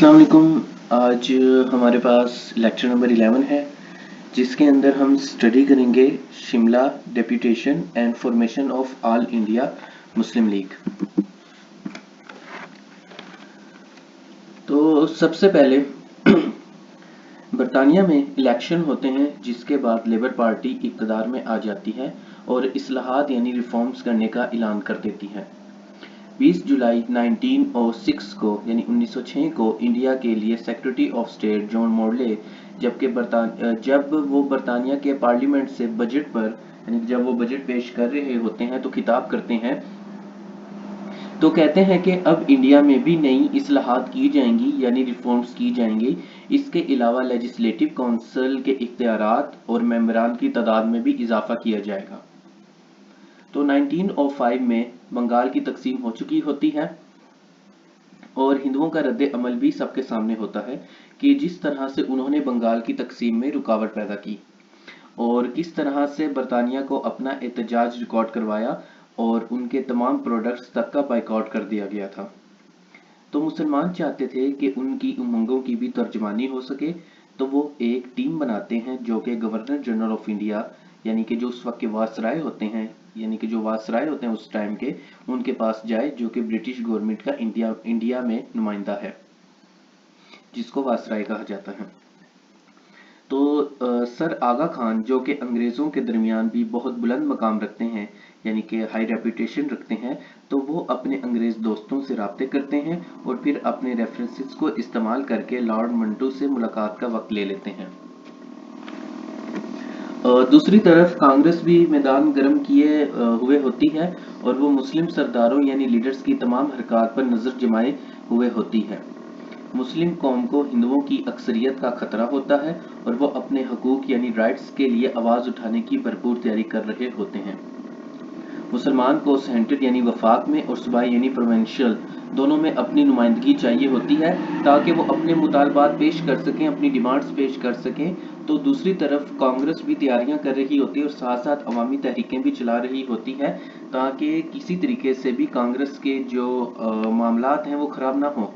अस्सलाम वालेकुम। आज हमारे पास लेक्चर नंबर 11 है जिसके अंदर हम स्टडी करेंगे Shimla deputation and formation of all India Muslim league. तो सबसे पहले बरतानिया में इलेक्शन होते हैं जिसके बाद लेबर पार्टी इक़्तिदार में आ जाती है और इस्लाहात यानी रिफॉर्म्स करने का ऐलान कर देती है। 20 जुलाई 1906 को यानी 1906 को इंडिया के लिए secretary of state John Morley जब वो बरतानिया के पार्लियामेंट से बजट पर यानी जब वो बजट पेश कर रहे होते हैं तो खिताब करते हैं तो कहते हैं कि अब इंडिया में भी नई इस्लाहात की जाएंगी यानी रिफॉर्म्स की जाएंगी। इसके अलावा लेजिस्लेटिव काउंसिल के इख्तियारात और मेंबरान की तादाद में भी इजाफा किया जाएगा। तो 1905 में बंगाल की तकसीम हो चुकी होती है और हिंदुओं का रद्द अमल भी सबके सामने होता है कि जिस तरह से उन्होंने बंगाल की तकसीम में रुकावट पैदा की और किस तरह से बरतानिया को अपना एहतजाज रिकॉर्ड करवाया और उनके तमाम प्रोडक्ट्स तक का बाइकआउट कर दिया गया था। तो मुसलमान चाहते थे कि उनकी उमंगों की भी तर्जमानी हो सके, तो वो एक टीम बनाते हैं जो कि गवर्नर जनरल ऑफ इंडिया यानी कि जो उस वक्त के वासराय होते हैं यानी कि जो वासराय होते हैं उस टाइम के, उनके पास जाए जो कि ब्रिटिश गवर्नमेंट का इंडिया में नुमाइंदा है जिसको वासराय कहा जाता है। तो सर आगा खान जो कि अंग्रेज़ों के दरमियान भी बहुत बुलंद मकाम रखते हैं यानी कि हाई रेपुटेशन रखते हैं, तो वो अपने अंग्रेज़ दोस्तों से राब्ते करते हैं और फिर अपने रेफरेंसेस को इस्तेमाल करके लॉर्ड मंटो से मुलाकात का वक्त ले लेते हैं। दूसरी तरफ कांग्रेस भी मैदान गर्म किए हुए होती है और वो मुस्लिम सरदारों यानी लीडर्स की तमाम हरकत पर नज़र जमाए हुए होती है। मुस्लिम कौम को हिंदुओं की अक्सरियत का खतरा होता है और वो अपने हकूक यानी राइट्स के लिए आवाज़ उठाने की भरपूर तैयारी कर रहे होते हैं। मुसलमान को सेंटर यानी वफाक में और सूबाई यानी प्रोविंशियल दोनों में अपनी नुमाइंदगी चाहिए होती है ताकि वो अपने मुतालबात पेश कर सकें, अपनी डिमांड्स पेश कर सकें। तो दूसरी तरफ कांग्रेस भी तैयारियां कर रही होती है और साथ साथ अवामी तहरीकें भी चला रही होती है ताकि किसी तरीके से भी कांग्रेस के जो मामलात हैं वो ख़राब ना हो।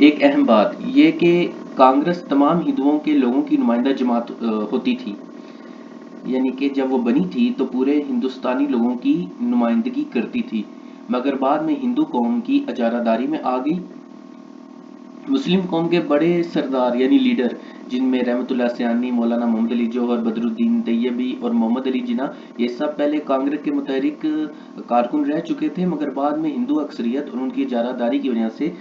एक अहम बात ये कि कांग्रेस तमाम हिंदुओं के लोगों की नुमाइंदा जमात होती थी यानी कि जब वो बनी थी तो पूरे हिंदुस्तानी लोगों की नुमाइंदगी करती थी, मगर बाद में हिंदू कौम की अजारादारी में आ गई। मुस्लिम कौम के बड़े सरदार यानी लीडर जिनमें रहमतुल्लाह सयानी, मौलाना मोहम्मद अली जौहर, बदरुद्दीन तैयबी और मोहम्मद अली जिन्ना, ये सब पहले कांग्रेस के मुतहरिक कारकुन रह चुके थे, मगर बाद में हिंदू अक्सरियत और उनकी इजारादारी की वजह से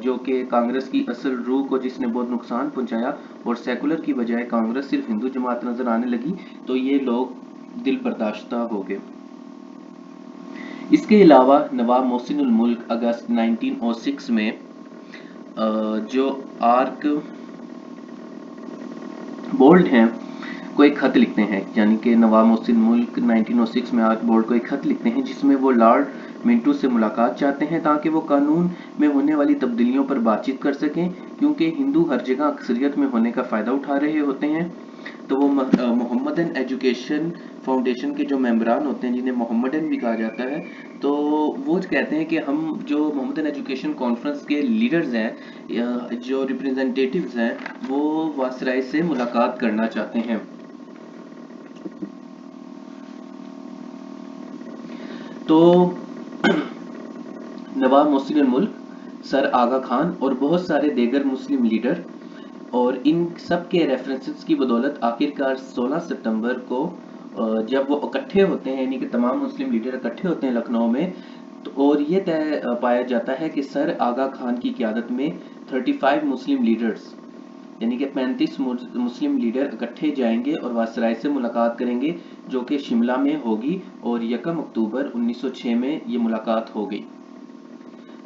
जो कि कांग्रेस की असल रूह को जिसने बहुत नुकसान पहुंचाया और सेकुलर की बजाय कांग्रेस सिर्फ हिंदू जमात नजर आने लगी, तो ये लोग दिल बर्दाश्ता हो गए। इसके अलावा नवाब मोहसिन उल मुल्क अगस्त 1906 में जो आर्क बोल्ट हैं को एक खत लिखते हैं यानी कि नवाब मोहसिन मुल्क 1906 में आर्क बोल्ट को एक खत लिखते हैं जिसमें वो लॉर्ड मिंटो से मुलाकात चाहते हैं ताकि वो कानून में होने वाली तब्दीलियों पर बातचीत कर सकें, क्योंकि हिंदू हर जगह अक्सरियत में होने का फ़ायदा उठा रहे होते हैं। तो वो मोहम्मदन एजुकेशन फाउंडेशन के जो मेंबरान होते हैं जिन्हें मोहम्मदन भी कहा जाता है, तो वो कहते हैं कि हम जो मोहम्मदन एजुकेशन कॉन्फ्रेंस के लीडर्स हैं जो रिप्रेजेंटेटिव्स हैं वो वासराय से मुलाकात करना चाहते हैं। तो नवाब मोहसिन मुल्क, सर आगा खान और बहुत सारे देगर मुस्लिम लीडर और इन सब के रेफरेंसेस की बदौलत आखिरकार 16 सितंबर को जब वो इकट्ठे होते हैं यानी कि तमाम मुस्लिम लीडर इकट्ठे होते हैं लखनऊ में, तो और ये तय पाया जाता है कि सर आगा खान की क़यादत में 35 मुस्लिम लीडर्स यानी कि 35 मुस्लिम लीडर इकट्ठे जाएंगे और वासराय से मुलाकात करेंगे जो कि शिमला में होगी और 1 अक्टूबर 1906 में ये मुलाकात हो गई।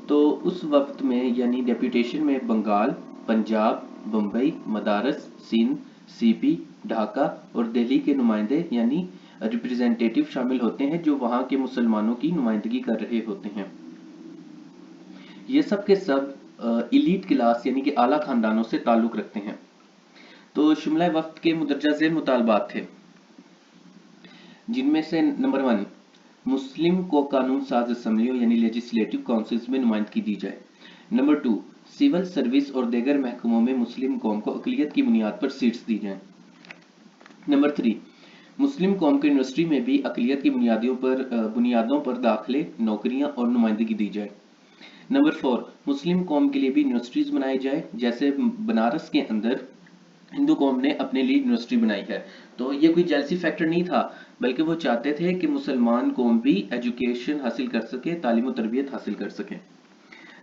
तो उस वक्त में यानी डेप्यूटेशन में बंगाल, पंजाब, बम्बई, मदारस, सिंध, सीपी, ढाका और दिल्ली के नुमाइंदे यानी रिप्रेजेंटेटिव शामिल होते हैं जो वहाँ के मुसलमानों की नुमाइंदगी कर रहे होते हैं। ये सब के सब इलीट क्लास यानी कि आला खानदानों से ताल्लुक़ रखते हैं। तो शिमला वफ्द के मुदर्जा ज़ेल मुतालबात थे जिनमें से नंबर 1 मुस्लिम को कानून साज असम्बलियों यानी लेजिस्लेटिव काउंसिल्स में नुमाइंदगी दी जाए। नंबर 2 सिविल सर्विस और दीगर महकमों में मुस्लिम कौम को अक़लियत की बुनियाद पर सीट्स दी जाएं। नंबर 3, मुस्लिम कौम को यूनिवर्सिटी में भी अक़लियत की बुनियादों पर दाखिले, नौकरियां और नुमाइंदगी दी जाए। नंबर 4, मुस्लिम कौम के लिए भी यूनिवर्सिटीज बनाई जाए, जैसे बनारस के अंदर हिंदू कौम ने अपने लिए यूनिवर्सिटी बनाई है। तो ये कोई जेलसी फैक्टर नहीं था, बल्कि वो चाहते थे कि मुसलमान कौम भी एजुकेशन हासिल कर सके, तालीम और तरबियत हासिल कर सके।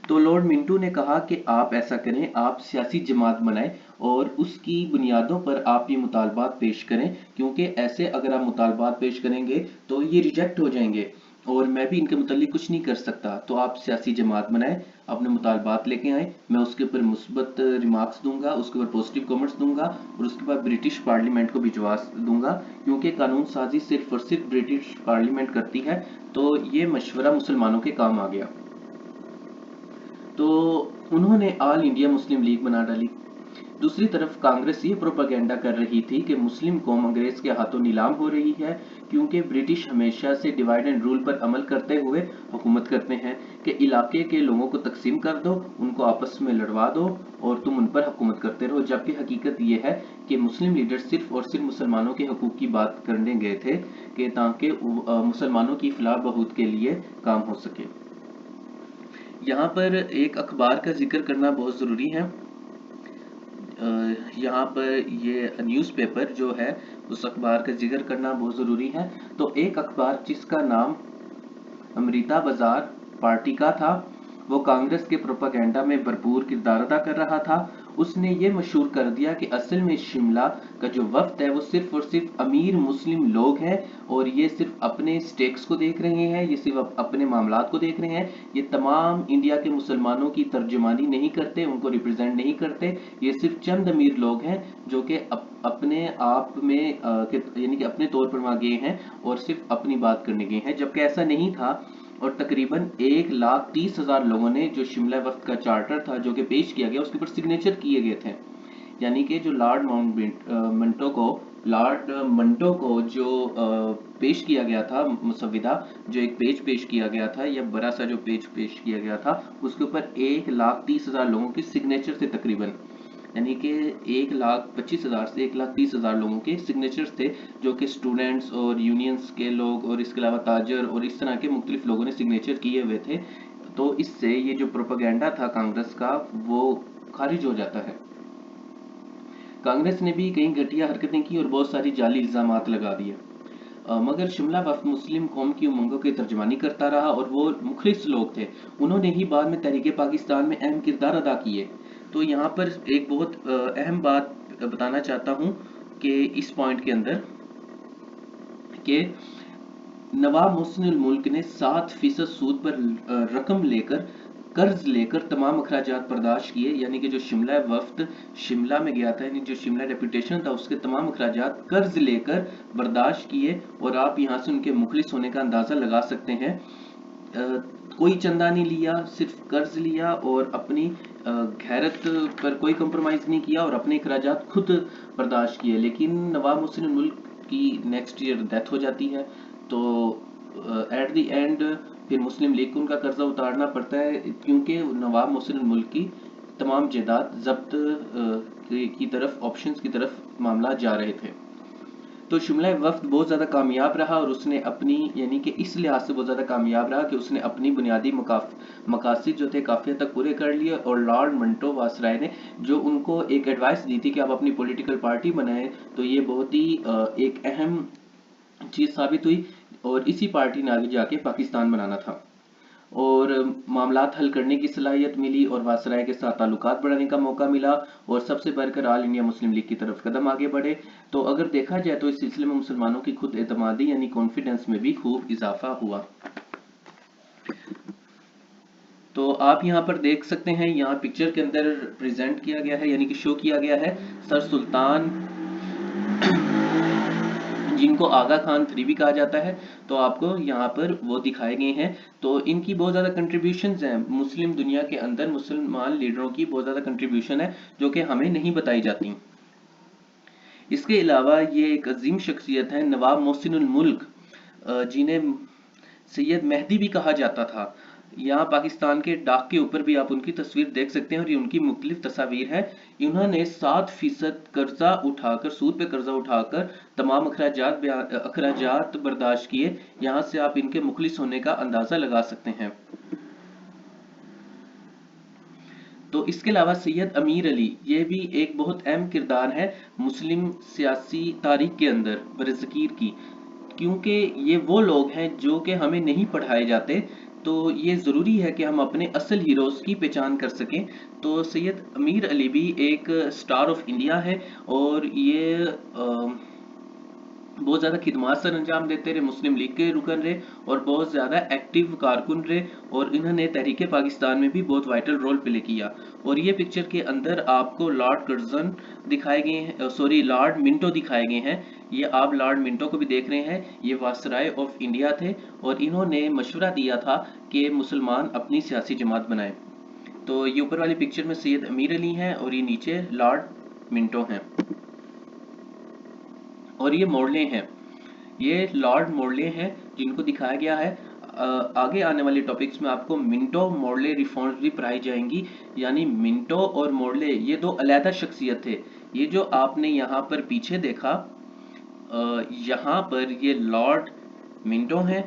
तो लॉर्ड मिंटो ने कहा कि आप ऐसा करें, आप सियासी जमात बनाएं और उसकी बुनियादों पर आप ये मुतालबात पेश करें, क्योंकि ऐसे अगर आप मुतालबात पेश करेंगे तो ये रिजेक्ट हो जाएंगे और मैं भी इनके मुतालिक कुछ नहीं कर सकता। तो आप सियासी जमात बनाएं, अपने मुतालबात लेके आए, मैं उसके ऊपर मुस्बत रिमार्क्स दूंगा, उसके ऊपर पॉजिटिव कमेंट्स दूंगा और उसके बाद ब्रिटिश पार्लियामेंट को भिजवा दूंगा, क्योंकि कानून साजी सिर्फ और सिर्फ ब्रिटिश पार्लियामेंट करती है। तो ये मशवरा मुसलमानों के काम आ गया। तो उन्होंने ऑल इंडिया मुस्लिम लीग बना डाली। दूसरी तरफ कांग्रेस ये प्रोपेगेंडा कर रही थी कि मुस्लिम कौम अंग्रेज के हाथों नीलाम हो रही है, क्योंकि ब्रिटिश हमेशा से डिवाइड एंड रूल पर अमल करते हुए हुकूमत करते हैं कि इलाके के लोगों को तकसीम कर दो, उनको आपस में लड़वा दो और तुम उन पर हुकूमत करते रहो। जबकि हकीकत ये है कि मुस्लिम लीडर सिर्फ और सिर्फ मुसलमानों के हकूक की बात करने गए थे कि ताकि मुसलमानों की फलाह बहूद के लिए काम हो सके। यहाँ पर एक अखबार का जिक्र करना बहुत ज़रूरी है। यहाँ पर ये न्यूज़पेपर जो है उस अखबार का जिक्र करना बहुत ज़रूरी है। तो एक अखबार जिसका नाम अमृता बाजार पार्टी का था, वो कांग्रेस के प्रोपेगेंडा में भरपूर किरदार अदा कर रहा था। उसने ये मशहूर कर दिया कि असल में शिमला का जो वफ्द है वो सिर्फ और सिर्फ अमीर मुस्लिम लोग हैं और ये सिर्फ अपने स्टेक्स को देख रहे हैं, ये सिर्फ अपने मामलात को देख रहे हैं, ये तमाम इंडिया के मुसलमानों की तर्जुमानी नहीं करते, उनको रिप्रेजेंट नहीं करते। ये सिर्फ चंद अमीर लोग हैं जो कि अपने आप में यानी कि अपने तौर पर वहाँ गए हैं और सिर्फ अपनी बात करने गए हैं, जबकि ऐसा नहीं था। और तकरीबन 1,30,000 लोगों ने जो शिमला वफ्द का चार्टर था जो कि पेश किया गया उसके ऊपर सिग्नेचर किए गए थे। यानी कि जो लॉर्ड मंटो को जो पेश किया गया था मुसविदा, जो एक पेज पेश किया गया था या बड़ा सा जो पेज पेश किया गया था, उसके ऊपर 1,30,000 लोगों के सिग्नेचर थे तकरीबन, यानी कि 1,25,000 से 1,30,000 लोगों के सिग्नेचर्स थे, जो कि स्टूडेंट्स और यूनियंस के लोग और इसके अलावा ताजर और इस तरह के मुख्तलिफ लोगों ने सिग्नेचर किए हुए थे। तो इससे ये जो प्रोपेगेंडा था कांग्रेस का वो खारिज हो जाता है। कांग्रेस ने भी कई घटिया हरकतें की और बहुत सारी जाली इल्जामात लगा दिए, मगर शिमला वफ्द मुस्लिम कौम की उमंगों की तर्जमानी करता रहा और वो मुखलिस लोग थे। उन्होंने ही बाद में तहरीक पाकिस्तान में अहम किरदार अदा किए। तो यहाँ पर एक बहुत अहम बात बताना चाहता हूँ कि इस पॉइंट के अंदर कि नवाब मोहसिन मुल्क ने 7% सूद पर रकम लेकर कर्ज लेकर तमाम अखराजात बर्दाश्त किए, यानी कि जो शिमला वफ्द शिमला में गया था, यानी जो शिमला डेपुटेशन था उसके तमाम अखराजात कर्ज लेकर बर्दाश्त किए। और आप यहाँ से उनके मुखलिस होने का अंदाज़ा लगा सकते हैं। कोई चंदा नहीं लिया, सिर्फ कर्ज लिया और अपनी गैरत पर कोई कंप्रोमाइज़ नहीं किया और अपने अखराजात खुद बर्दाश्त किए। लेकिन नवाब मोहसिन मुल्क की नेक्स्ट ईयर डेथ हो जाती है, तो एट द एंड फिर मुस्लिम लीग को उनका कर्जा उतारना पड़ता है, क्योंकि नवाब मोहसिन मुल्क की तमाम जायदाद जब्त की तरफ ऑप्शंस की तरफ मामला जा रहे थे। तो शिमला वफ्द बहुत ज़्यादा कामयाब रहा और उसने अपनी यानी कि इस लिहाज से बहुत ज़्यादा कामयाब रहा कि उसने अपनी बुनियादी मकासद जो थे काफ़ी हद तक पूरे कर लिए। और लॉर्ड मंटो वासराय ने जो उनको एक एडवाइस दी थी कि आप अपनी पॉलिटिकल पार्टी बनाएं, तो ये बहुत ही एक अहम चीज़ साबित हुई और इसी पार्टी ने आगे जाके पाकिस्तान बनाना था और मामलात हल करने की सलाहियत मिली और वासराय के साथ ताल्लुकात बढ़ाने का मौका मिला और सबसे बढ़कर ऑल इंडिया मुस्लिम लीग की तरफ कदम आगे बढ़े। तो अगर देखा जाए तो इस सिलसिले में मुसलमानों की खुद एतमादी यानी कॉन्फिडेंस में भी खूब इजाफा हुआ। तो आप यहाँ पर देख सकते हैं, यहाँ पिक्चर के अंदर प्रेजेंट किया गया है यानी कि शो किया गया है सर सुल्तान, जिनको आगा खान 3 भी कहा जाता है। तो आपको यहाँ पर वो दिखाए गए हैं। तो इनकी बहुत ज़्यादा कंट्रीब्यूशंस हैं मुस्लिम दुनिया के अंदर, मुसलमान लीडरों की बहुत ज़्यादा कंट्रीब्यूशन है जो कि हमें नहीं बताई जाती। इसके अलावा ये एक अजीम शख्सियत है नवाब मोहसिन मुल्क, जिन्हें सैयद मेहदी भी कहा जाता था। यहाँ पाकिस्तान के डाक के ऊपर भी आप उनकी तस्वीर देख सकते हैं और ये उनकी मुख्तलिफ तस्वीर है। इन्होंने 7% कर्जा उठाकर, सूद पे कर्जा उठाकर तमाम अखराजात बर्दाश्त किए। यहाँ से आप इनके मुखलिस होने का अंदाजा लगा सकते हैं। तो इसके अलावा सैयद अमीर अली, ये भी एक बहुत अहम किरदार है मुस्लिम सियासी तारीख के अंदर बरज़कीर की, क्योंकि ये वो लोग हैं जो कि हमें नहीं पढ़ाए जाते। तो ये ज़रूरी है कि हम अपने असल हीरोज़ की पहचान कर सकें। तो सैयद अमीर अली भी एक स्टार ऑफ इंडिया है और ये बहुत ज़्यादा खिदमत सर अंजाम देते रहे, मुस्लिम लीग के रुकन रहे और बहुत ज़्यादा एक्टिव कारकुन रहे और इन्होंने तहरीक पाकिस्तान में भी बहुत वाइटल रोल प्ले किया। और ये पिक्चर के अंदर आपको लॉर्ड कर्जन दिखाए गए हैं, सॉरी लॉर्ड मिंटो दिखाए गए हैं। ये आप लॉर्ड मिंटो को भी देख रहे हैं, ये वायसराय ऑफ इंडिया थे और इन्होंने मशवरा दिया था कि मुसलमान अपनी सियासी जमात बनाए। तो ये ऊपर वाली पिक्चर में सैयद अमीर अली हैं और ये नीचे लॉर्ड मिंटो हैं और ये मोरले हैं, ये लॉर्ड मोरले हैं जिनको दिखाया गया है। आगे आने वाले टॉपिक्स में आपको मिंटो मोरले रिफॉर्म्स भी पढ़ाई जाएंगी। यानी मिंटो और मोरले ये दो अलहदा शख्सियत थे। ये जो आपने यहाँ पर पीछे देखा, यहाँ पर ये लॉर्ड मिंटो हैं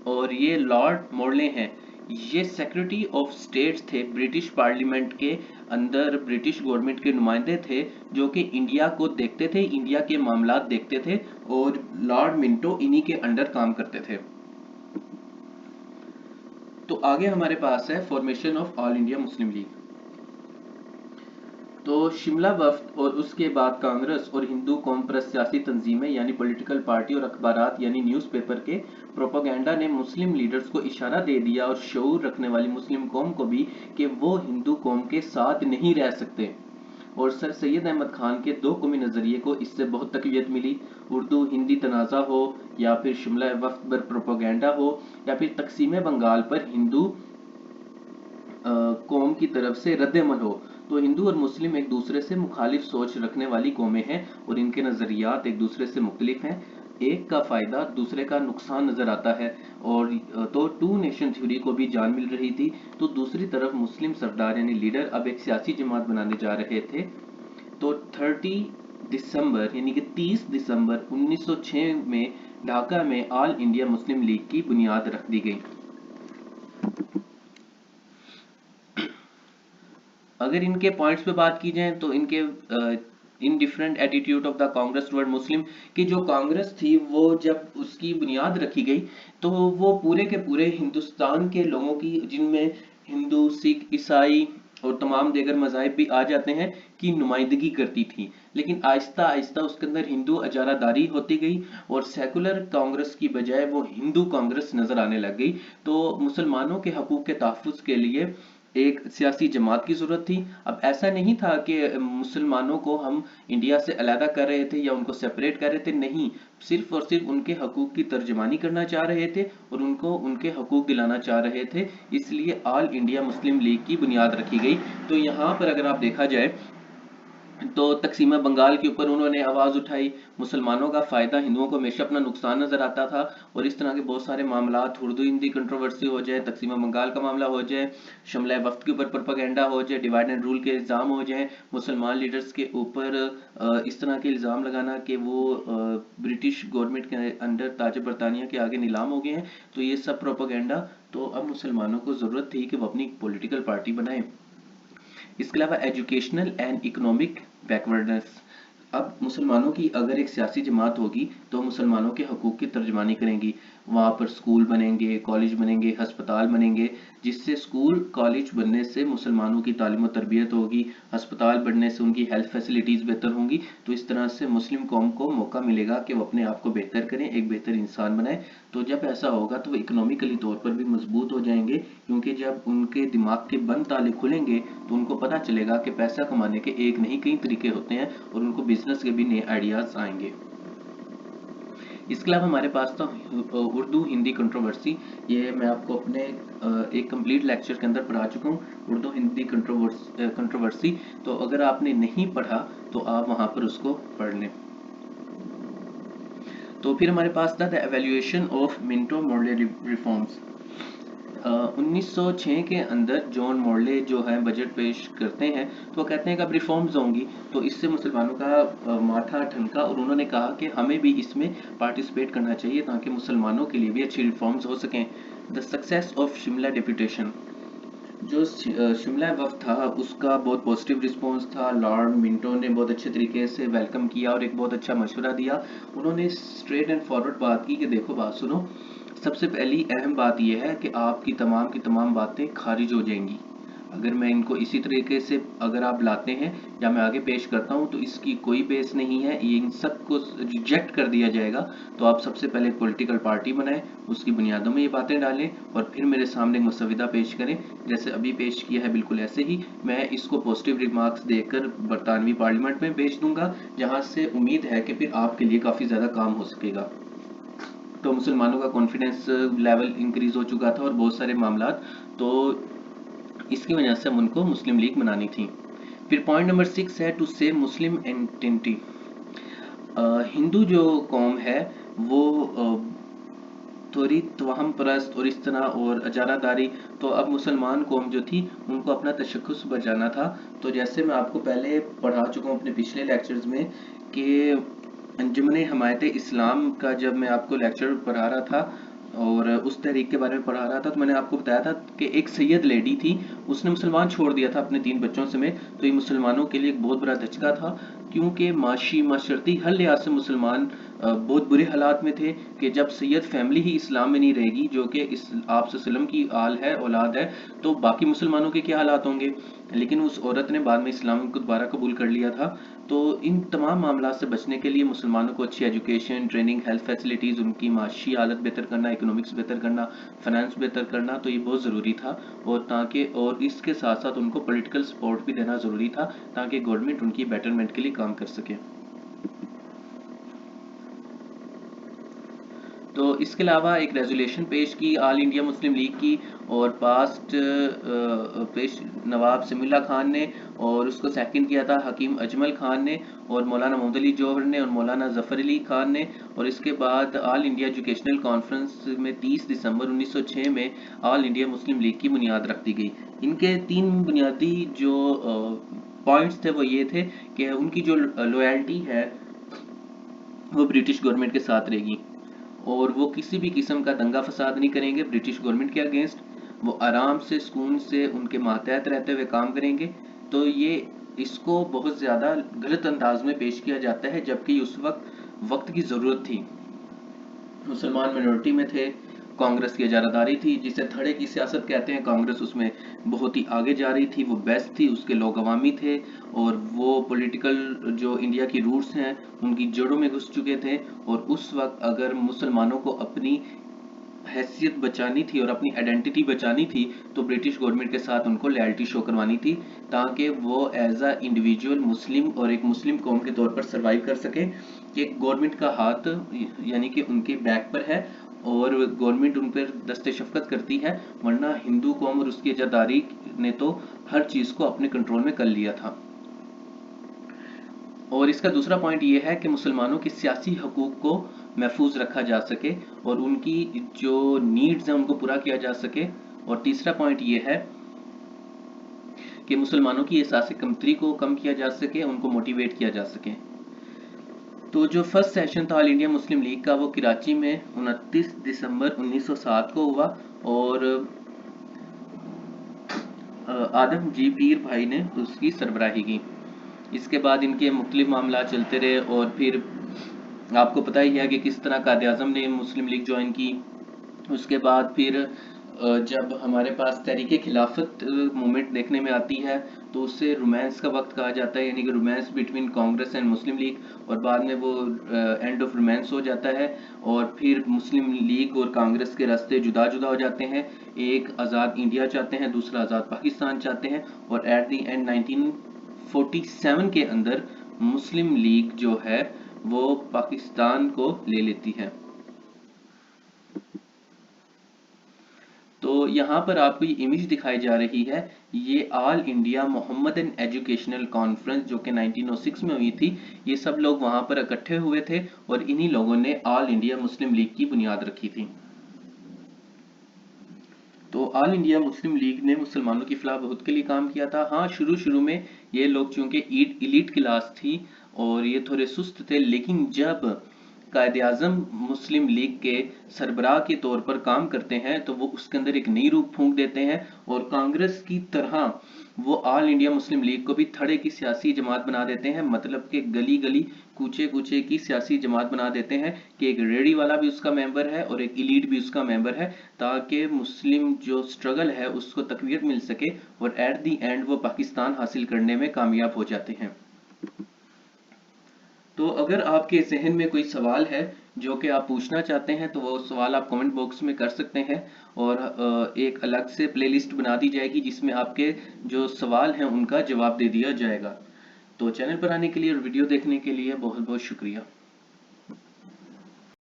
और ये लॉर्ड मोरले हैं। ये सेक्रेटरी ऑफ स्टेट्स थे ब्रिटिश पार्लियामेंट के अंदर, ब्रिटिश गवर्नमेंट के नुमाइंदे थे जो कि इंडिया को देखते थे, इंडिया के मामलात देखते थे और लॉर्ड मिंटो इन्हीं के अंडर काम करते थे। तो आगे हमारे पास है formation of all India Muslim league. तो शिमला वफ्द और उसके बाद कांग्रेस और हिंदू कौम परस्त सियासी तंजीमें यानी पॉलिटिकल पार्टी और अखबारात यानी न्यूज़पेपर के प्रोपेगेंडा ने मुस्लिम लीडर्स को इशारा दे दिया और शऊर रखने वाली मुस्लिम कौम को भी कि वो हिंदू कौम के साथ नहीं रह सकते। और सर सैयद अहमद खान के दो कौमी नज़रिए को इससे बहुत तकवीत मिली। उर्दू हिंदी तनाज़ा हो या फिर शिमला वफ्द पर प्रोपेगेंडा हो या फिर तकसीम बंगाल पर हिंदू कौम की तरफ से रद्दमल हो, तो हिंदू और मुस्लिम एक दूसरे से मुखालिफ सोच रखने वाली कौमें हैं और इनके नज़रियात एक दूसरे से मुख्तलिफ हैं। एक का फ़ायदा दूसरे का नुकसान नज़र आता है और तो टू नेशन थ्योरी को भी जान मिल रही थी। तो दूसरी तरफ मुस्लिम सरदार यानी लीडर अब एक सियासी जमात बनाने जा रहे थे। तो 30 दिसंबर यानी कि 30 दिसंबर 1906 में ढाका में ऑल इंडिया मुस्लिम लीग की बुनियाद रख दी गई। अगर इनके पॉइंट्स पे बात की जाए तो इनके in different attitude of the Congress toward Muslim की जो कांग्रेस थी वो जब उसकी बुनियाद रखी गई तो वो पूरे के पूरे हिंदुस्तान के लोगों की, जिनमें हिंदू सिख ईसाई और तमाम दीगर मज़ाहिब भी आ जाते हैं, की नुमाइंदगी करती थी। लेकिन आहिस्ता आहिस्ता उसके अंदर हिंदू अजारादारी होती गई और सेकुलर कांग्रेस की बजाय वो हिंदू कांग्रेस नजर आने लग गई। तो मुसलमानों के हकूक़ के तहफ़्फ़ुज़ के लिए एक सियासी जमात की ज़रूरत थी। अब ऐसा नहीं था कि मुसलमानों को हम इंडिया से अलहदा कर रहे थे या उनको सेपरेट कर रहे थे, नहीं, सिर्फ और सिर्फ उनके हकूक़ की तर्जमानी करना चाह रहे थे और उनको उनके हकूक़ दिलाना चाह रहे थे। इसलिए ऑल इंडिया मुस्लिम लीग की बुनियाद रखी गई। तो यहाँ पर अगर आप देखा जाए तो तकसीम बंगाल के ऊपर उन्होंने आवाज़ उठाई, मुसलमानों का फ़ायदा हिंदुओं को हमेशा अपना नुकसान नज़र आता था और इस तरह के बहुत सारे मामलात, उर्दू हिंदी कंट्रोवर्सी हो जाए, तकसीम बंगाल का मामला हो जाए, शिमला वफ्द के ऊपर प्रोपेगेंडा हो जाए, डिवाइड एंड रूल के इल्ज़ाम हो जाए, मुसलमान लीडर्स के ऊपर इस तरह के इल्ज़ाम लगाना कि वो ब्रिटिश गवर्नमेंट के अंडर ताज बरतानिया के आगे नीलाम हो गए हैं, तो ये सब प्रोपेगेंडा। तो अब मुसलमानों को ज़रूरत थी कि वो अपनी पॉलिटिकल पार्टी बनाएं। इसके अलावा एजुकेशनल एंड इकोनॉमिक बैकवर्डनेस, अब मुसलमानों की अगर एक सियासी जमात होगी तो मुसलमानों के हकूक़ की तर्जमानी करेंगी। वहाँ पर स्कूल बनेंगे, कॉलेज बनेंगे, हस्पताल बनेंगे, जिससे स्कूल कॉलेज बनने से मुसलमानों की तालीम और तरबियत होगी, हस्पताल बनने से उनकी हेल्थ फैसिलिटीज़ बेहतर होंगी। तो इस तरह से मुस्लिम कौम को मौका मिलेगा कि वो अपने आप को बेहतर करें, एक बेहतर इंसान बनाए। तो जब ऐसा होगा तो वो इकोनॉमिकली तौर पर भी मजबूत हो जाएंगे, क्योंकि जब उनके दिमाग के बंद ताले खुलेंगे तो उनको पता चलेगा कि पैसा कमाने के एक नहीं कई तरीके होते हैं और उनको बिजनेस के भी नए आइडियाज़ आएंगे। इसके अलावा हमारे पास था उर्दू हिंदी कंट्रोवर्सी। ये मैं आपको अपने एक कंप्लीट लेक्चर के अंदर पढ़ा चुका हूँ, उर्दू हिंदी कंट्रोवर्सी। तो अगर आपने नहीं पढ़ा तो आप वहाँ पर उसको पढ़ लें। तो फिर हमारे पास था the evaluation of Minto Morley reforms. 1906 के अंदर जॉन मॉडले जो है बजट पेश करते हैं, तो वो कहते हैं कि अब रिफॉर्म्स होंगी। तो इससे मुसलमानों का माथा ठनका और उन्होंने कहा कि हमें भी इसमें पार्टिसिपेट करना चाहिए ताकि मुसलमानों के लिए भी अच्छी रिफॉर्म्स हो सकें। The success of Shimla deputation, जो शिमला वक्त था उसका बहुत पॉजिटिव रिस्पांस था। लॉर्ड मिंटो ने बहुत अच्छे तरीके से वेलकम किया और एक बहुत अच्छा मशवरा दिया। उन्होंने स्ट्रेट एंड फॉरवर्ड बात की कि देखो बात सुनो, सबसे पहली अहम बात यह है कि आपकी तमाम बातें खारिज हो जाएंगी अगर मैं इनको इसी तरीके से अगर आप लाते हैं या मैं आगे पेश करता हूं, तो इसकी कोई बेस नहीं है, ये इन सब को रिजेक्ट कर दिया जाएगा। तो आप सबसे पहले एक पॉलिटिकल पार्टी बनाएं, उसकी बुनियादों में ये बातें डालें और फिर मेरे सामने एक मसविदा पेश करें, जैसे अभी पेश किया है बिल्कुल ऐसे ही। मैं इसको पॉजिटिव रिमार्क्स देकर बरतानवी पार्लियामेंट में भेज दूंगा, जहां से उम्मीद है कि फिर आपके लिए काफ़ी ज़्यादा काम हो सकेगा। तो मुसलमानों का कॉन्फिडेंस लेवल इंक्रीज हो चुका था और बहुत सारे मामला, तो इसकी वजह से हम उनको मुस्लिम लीग बनानी थी। फिर पॉइंट नंबर 6 है to save Muslim entity. Hindu जो कौम है वो थोड़ी तवाहम परस्त और इस तरह और अजारादारी, तो अब मुसलमान कौम जो थी उनको अपना तशख्खुस बचाना था। तो जैसे मैं आपको पहले पढ़ा चुका हूँ अपने पिछले लेक्चर्स में कि अंजुमन हमायत इस्लाम का जब मैं आपको लेक्चर पढ़ा रहा था और उस तहरीक के बारे में पढ़ा रहा था, तो मैंने आपको बताया था कि एक सैयद लेडी थी, उसने मुसलमान छोड़ दिया था अपने 3 बच्चों समेत। तो ये मुसलमानों के लिए एक बहुत बड़ा धचका था, क्योंकि माशरती हर लिहाज से मुसलमान बहुत बुरे हालात में थे कि जब सैयद फैमिली ही इस्लाम में नहीं रहेगी, जो कि इस आप सल्लम की आल है, औलाद है, तो बाकी मुसलमानों के क्या हालात होंगे। लेकिन उस औरत ने बाद में इस्लाम को दोबारा कबूल कर लिया था। तो इन तमाम मामला से बचने के लिए मुसलमानों को अच्छी एजुकेशन, ट्रेनिंग, हेल्थ फैसिलिटीज़, उनकी माशी हालत बेहतर करना, इकोनॉमिक्स बेहतर करना, फाइनेंस बेहतर करना, तो ये बहुत ज़रूरी था। और ताकि और इसके साथ साथ उनको पॉलिटिकल सपोर्ट भी देना ज़रूरी था ताकि गवर्नमेंट उनकी बेटरमेंट के लिए काम कर सके। तो इसके अलावा एक रेजोल्यूशन पेश की ऑल इंडिया मुस्लिम लीग की, और पास्ट पेश नवाब समीउल्लाह खान ने, और उसको सेकंड किया था हकीम अजमल खान ने और मौलाना मोहम्मद अली जौहर ने और मौलाना जफर अली खान ने। और इसके बाद ऑल इंडिया एजुकेशनल कॉन्फ्रेंस में 30 दिसंबर 1906 में ऑल इंडिया मुस्लिम लीग की बुनियाद रख दी गई। इनके 3 बुनियादी जो पॉइंट्स थे वो ये थे कि उनकी जो लॉयल्टी है वो ब्रिटिश गवर्नमेंट के साथ रहेगी और वो किसी भी किस्म का दंगा फसाद नहीं करेंगे ब्रिटिश गवर्नमेंट के अगेंस्ट। वो आराम से सुकून से उनके मातहत रहते हुए काम करेंगे। तो ये इसको बहुत ज़्यादा गलत अंदाज में पेश किया जाता है, जबकि उस वक्त की ज़रूरत थी। मुसलमान मिनोरिटी में थे, कांग्रेस की इजारादारी थी, जिसे धड़े की सियासत कहते हैं। कांग्रेस उसमें बहुत ही आगे जा रही थी, वो बेस्ट थी, उसके लोग अवामी थे और वो पॉलिटिकल जो इंडिया की रूट्स हैं उनकी जड़ों में घुस चुके थे। और उस वक्त अगर मुसलमानों को अपनी हैसियत बचानी थी और अपनी आइडेंटिटी बचानी थी, तो ब्रिटिश गवर्नमेंट के साथ उनको लॉयल्टी शो करवानी थी, ताकि वो एज अ इंडिविजुअल मुस्लिम और एक मुस्लिम कौम के तौर पर सर्वाइव कर सके कि गवर्नमेंट का हाथ यानी कि उनके बैक पर है और गवर्नमेंट उन पर दस्ते शफकत करती है। वरना हिंदू कौम और उसकी अजादारी ने तो हर चीज़ को अपने कंट्रोल में कर लिया था। और इसका दूसरा पॉइंट ये है कि मुसलमानों के सियासी हकूक़ को महफूज रखा जा सके और उनकी जो नीड्स हैं उनको पूरा किया जा सके। और तीसरा पॉइंट ये है कि मुसलमानों की एहसास कमतरी को कम किया जा सके, उनको मोटिवेट किया जा सके। तो जो फर्स्ट सेशन था ऑल इंडिया मुस्लिम लीग का वो कराची में 29 दिसंबर 1907 को हुआ और आदम जी पीर भाई ने उसकी सरबराही की। इसके बाद इनके मुख्तलिफ मामला चलते रहे और फिर आपको पता ही है कि किस तरह कायद आज़म ने मुस्लिम लीग ज्वाइन की। उसके बाद फिर जब हमारे पास तहरीक खिलाफत मूवमेंट देखने में आती है, तो उससे रोमांस का वक्त कहा जाता है, यानी कि romance between Congress and Muslim league, और बाद में वो एंड ऑफ रोमांस हो जाता है और फिर मुस्लिम लीग और कांग्रेस के रास्ते जुदा जुदा हो जाते हैं। एक आज़ाद इंडिया चाहते हैं, दूसरा आज़ाद पाकिस्तान चाहते हैं, और एट दी एंड 1947 के अंदर मुस्लिम लीग जो है वो पाकिस्तान को ले लेती है। तो यहाँ पर आपको ये इमेज दिखाई जा रही है, ये all India Mohammedan educational conference जो कि 1906 में हुई थी। ये सब लोग वहाँ पर इकट्ठे हुए थे और इन्हीं लोगों ने ऑल इंडिया मुस्लिम लीग की बुनियाद रखी थी। तो ऑल इंडिया मुस्लिम लीग ने मुसलमानों की फलाह बहबूद के लिए काम किया था। हाँ, शुरू में ये लोग चूंकि इलीट क्लास थी और ये थोड़े सुस्त थे, लेकिन जब कायदे आजम मुस्लिम लीग के सरबराह के तौर पर काम करते हैं तो वो उसके अंदर एक नई रूप फूंक देते हैं और कांग्रेस की तरह वो ऑल इंडिया मुस्लिम लीग को भी थड़े की सियासी जमात बना देते हैं, मतलब कि गली गली कूचे कूचे की सियासी जमात बना देते हैं कि एक रेडी वाला भी उसका मेंबर है और एक इलीट भी उसका मेंबर है, ताकि मुस्लिम जो स्ट्रगल है उसको तकवीत मिल सके और एट दी एंड वो पाकिस्तान हासिल करने में कामयाब हो जाते हैं। तो अगर आपके जहन में कोई सवाल है जो कि आप पूछना चाहते हैं तो वो सवाल आप कमेंट बॉक्स में कर सकते हैं और एक अलग से प्लेलिस्ट बना दी जाएगी जिसमें आपके जो सवाल हैं उनका जवाब दे दिया जाएगा। तो चैनल पर आने के लिए और वीडियो देखने के लिए बहुत बहुत शुक्रिया।